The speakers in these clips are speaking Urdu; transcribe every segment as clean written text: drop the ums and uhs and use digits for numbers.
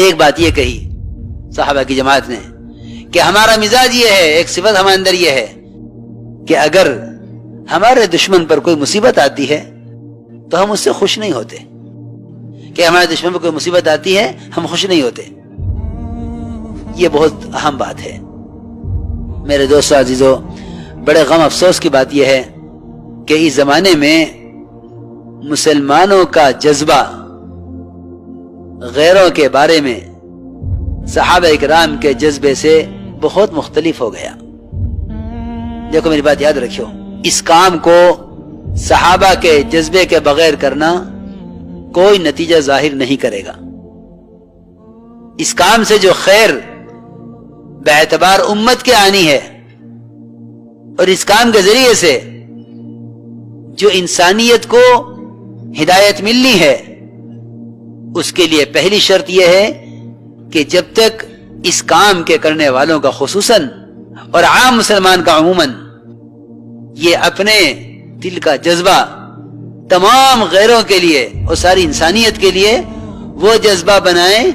ایک بات یہ کہی صحابہ کی جماعت نے کہ ہمارا مزاج یہ ہے، ایک صفت ہمارے اندر یہ ہے کہ اگر ہمارے دشمن پر کوئی مصیبت آتی ہے تو ہم اس سے خوش نہیں ہوتے، کہ ہمارے دشمن پر کوئی مصیبت آتی ہے ہم خوش نہیں ہوتے. یہ بہت اہم بات ہے میرے دوستو عزیزو. بڑے غم افسوس کی بات یہ ہے کہ اس زمانے میں مسلمانوں کا جذبہ غیروں کے بارے میں صحابہ اکرام کے جذبے سے بہت مختلف ہو گیا. دیکھو میری بات یاد رکھو، اس کام کو صحابہ کے جذبے کے بغیر کرنا کوئی نتیجہ ظاہر نہیں کرے گا. اس کام سے جو خیر باعتبار امت کے آنی ہے اور اس کام کے ذریعے سے جو انسانیت کو ہدایت ملنی ہے، اس کے لیے پہلی شرط یہ ہے کہ جب تک اس کام کے کرنے والوں کا خصوصاً اور عام مسلمان کا عموماً یہ اپنے دل کا جذبہ تمام غیروں کے لیے اور ساری انسانیت کے لیے وہ جذبہ بنائیں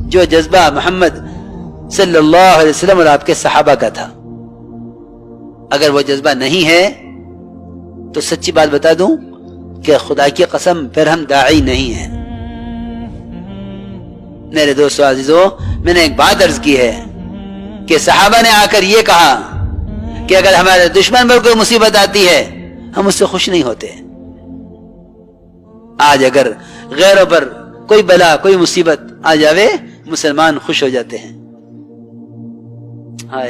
جو جذبہ محمد صلی اللہ علیہ وسلم اور آپ کے صحابہ کا تھا. اگر وہ جذبہ نہیں ہے تو سچی بات بتا دوں کہ خدا کی قسم پھر ہم داعی نہیں ہیں. میرے دوستو عزیزو، میں نے ایک بات عرض کی ہے کہ صحابہ نے آ کر یہ کہا کہ اگر ہمارے دشمن پر کوئی مصیبت آتی ہے ہم اس سے خوش نہیں ہوتے. آج اگر غیروں پر کوئی بلا کوئی مصیبت آ جاوے مسلمان خوش ہو جاتے ہیں.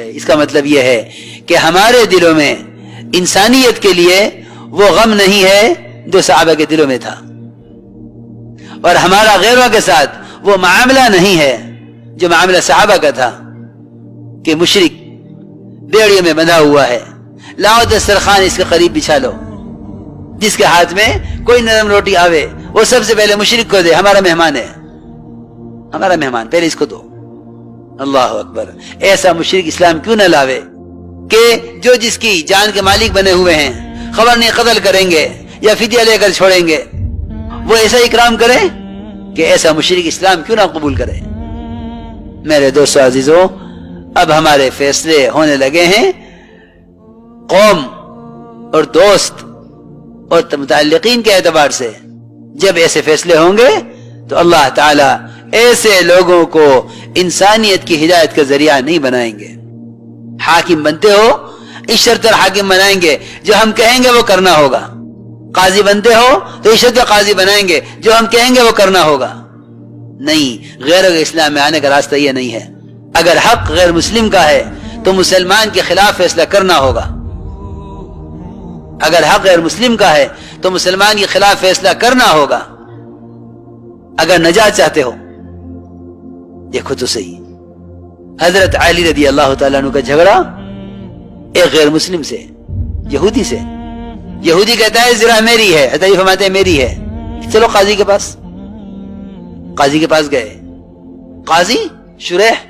اس کا مطلب یہ ہے کہ ہمارے دلوں میں انسانیت کے لیے وہ غم نہیں ہے جو صحابہ کے دلوں میں تھا، اور ہمارا غیروں کے ساتھ وہ معاملہ نہیں ہے جو معاملہ صحابہ کا تھا کہ مشرک بیڑیوں میں بندھا ہوا ہے، لاؤ دسترخوان اس کے قریب بچھا لو، جس کے ہاتھ میں کوئی نرم روٹی آوے وہ سب سے پہلے مشرک کو دے، ہمارا مہمان ہے، ہمارا مہمان پہلے اس کو دو. اللہ اکبر. ایسا مشرک اسلام کیوں نہ لاوے کہ جو جس کی جان کے مالک بنے ہوئے ہیں، خبر نہیں قتل کریں گے یا فدیہ لے کر چھوڑیں گے، وہ ایسا اکرام کرے کہ ایسا مشرک اسلام کیوں نہ قبول کرے. میرے دوستو عزیزو، اب ہمارے فیصلے ہونے لگے ہیں قوم اور دوست اور متعلقین کے اعتبار سے. جب ایسے فیصلے ہوں گے تو اللہ تعالی ایسے لوگوں کو انسانیت کی ہدایت کا ذریعہ نہیں بنائیں گے. حاکم بنتے ہو اس شرط پر حاکم بنائیں گے جو ہم کہیں گے وہ کرنا ہوگا. قاضی بنتے ہو تو اس شرط پر قاضی بنائیں گے جو ہم کہیں گے وہ کرنا ہوگا. نہیں، غیروں کے اسلام میں آنے کا راستہ یہ نہیں ہے. اگر حق غیر مسلم کا ہے تو مسلمان کے خلاف فیصلہ کرنا ہوگا. اگر حق غیر مسلم کا ہے تو مسلمان کے خلاف فیصلہ کرنا ہوگا اگر نجات چاہتے ہو. دیکھو تو صحیح، حضرت علی رضی اللہ تعالیٰ عنہ کا جھگڑا ایک غیر مسلم سے، یہودی سے. یہودی کہتا ہے زرہ میری ہے، حضرت علی فرماتے ہیں میری ہے، چلو قاضی کے پاس. قاضی کے پاس گئے. قاضی شریح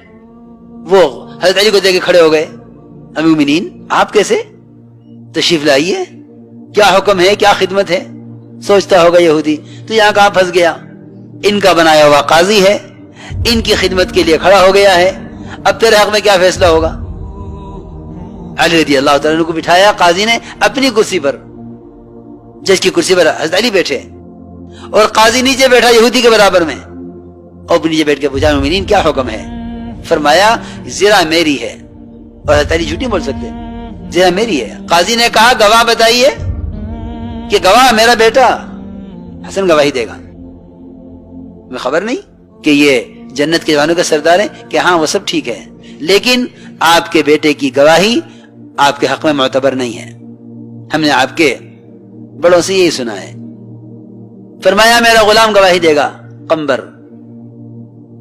وہ حضرت علی کو دیکھ کے کھڑے ہو گئے. امیر المومنین آپ کیسے؟ تشریف لائیے، کیا حکم ہے، کیا خدمت ہے؟ سوچتا ہوگا یہودی تو یہاں کہاں پھنس گیا، ان کا بنایا ہوا قاضی ہے، ان کی خدمت کے لیے کھڑا ہو گیا ہے، اب تیرے حق میں کیا فیصلہ ہوگا؟ علی رضی اللہ تعالیٰ عنہ کو بٹھایا قاضی نے اپنی کرسی پر، جج کی کرسی پر حضرت علی بیٹھے اور قاضی نیچے بیٹھا یہودی کے برابر میں، اور نیچے بیٹھ کے پوچھا مومنین کیا حکم ہے؟ فرمایا زرہ میری ہے. اور حضرت علی جھوٹ نہیں بول سکتے، زرہ میری ہے. قاضی نے کہا گواہ بتائیے، کہ گواہ میرا بیٹا حسن گواہی دے گا. میں خبر نہیں کہ یہ جنت کے جوانوں کا سردار ہے کہ ہاں وہ سب ٹھیک ہے، لیکن آپ کے بیٹے کی گواہی آپ کے حق میں معتبر نہیں ہے، ہم نے آپ کے بڑوں سے یہی سنا ہے. فرمایا میرا غلام گواہی دے گا قمبر.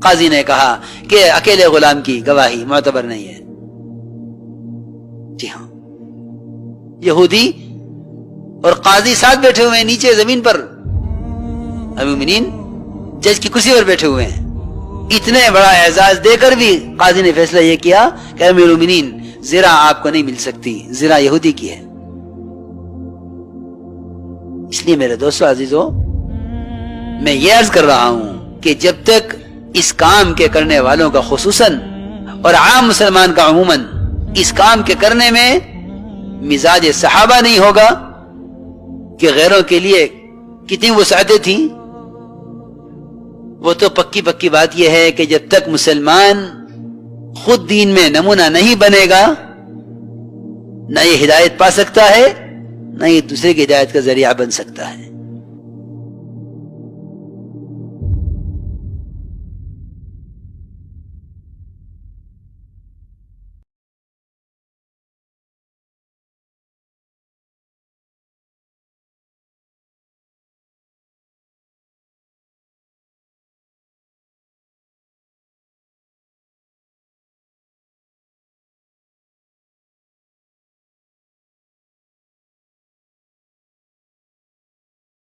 قاضی نے کہا کہ اکیلے غلام کی گواہی معتبر نہیں ہے. جی ہاں، یہودی اور قاضی ساتھ بیٹھے ہوئے ہیں نیچے زمین پر، المومنین جج کی کرسی پر بیٹھے ہوئے ہیں. اتنے بڑا اعزاز دے کر بھی قاضی نے فیصلہ یہ کیا کہ امیر المومنین زرہ آپ کو نہیں مل سکتی، زرہ یہودی کی ہے. اس لیے میرے دوستو عزیزو، میں یہ عرض کر رہا ہوں کہ جب تک اس کام کے کرنے والوں کا خصوصاً اور عام مسلمان کا عموماً اس کام کے کرنے میں مزاج صحابہ نہیں ہوگا کہ غیروں کے لیے کتنی وسعتیں تھیں. وہ تو پکی بات یہ ہے کہ جب تک مسلمان خود دین میں نمونہ نہیں بنے گا نہ یہ ہدایت پا سکتا ہے نہ یہ دوسرے کی ہدایت کا ذریعہ بن سکتا ہے.